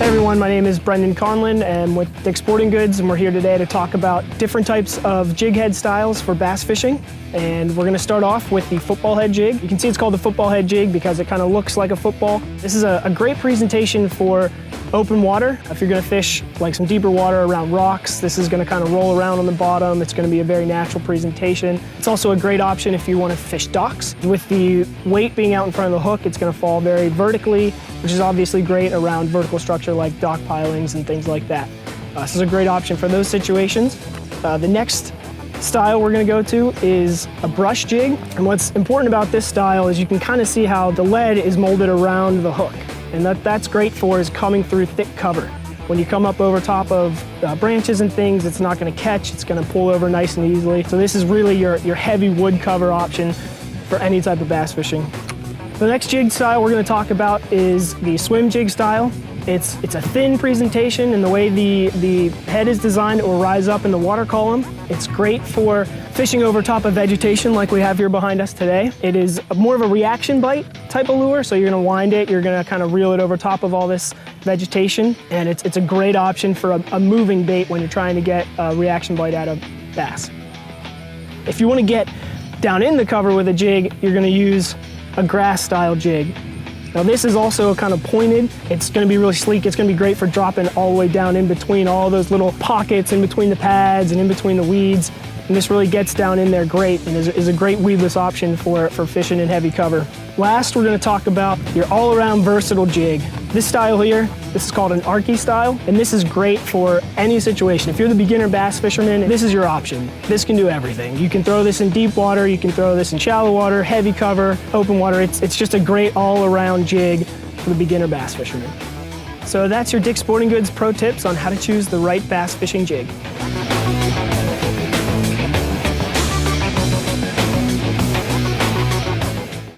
Hey everyone, my name is Brendan Conlon and with Dick's Sporting Goods, and we're here today to talk about different types of jig head styles for bass fishing. And we're going to start off with the football head jig. You can see it's called the football head jig because it kind of looks like a football. This is a great presentation for open water. If you're going to fish like some deeper water around rocks, this is going to kind of roll around on the bottom. It's going to be a very natural presentation. It's also a great option if you want to fish docks. With the weight being out in front of the hook, it's going to fall very vertically, which is obviously great around vertical structure like dock pilings and things like that. This is a great option for those situations. The next style we're going to go to is a brush jig. And what's important about this style is you can kind of see how the lead is molded around the hook. And that's great for is coming through thick cover. When you come up over top of branches and things, it's not going to catch, it's going to pull over nice and easily. So this is really your heavy wood cover option for any type of bass fishing. The next jig style we're going to talk about is the swim jig style. It's a thin presentation, and the way the head is designed, it will rise up in the water column. It's great for fishing over top of vegetation like we have here behind us today. It is more of a reaction bite type of lure, so you're going to wind it, you're going to kind of reel it over top of all this vegetation, and it's a great option for a moving bait when you're trying to get a reaction bite out of bass. If you want to get down in the cover with a jig, you're going to use a grass style jig. Now this is also kind of pointed. It's going to be really sleek. It's going to be great for dropping all the way down in between all those little pockets in between the pads and in between the weeds. And this really gets down in there great and is a great weedless option for fishing in heavy cover. Last, we're going to talk about your all-around versatile jig. This style here, this is called an arky style, and this is great for any situation. If you're the beginner bass fisherman, this is your option. This can do everything. You can throw this in deep water, you can throw this in shallow water, heavy cover, open water. It's just a great all-around jig for the beginner bass fisherman. So that's your Dick's Sporting Goods pro tips on how to choose the right bass fishing jig.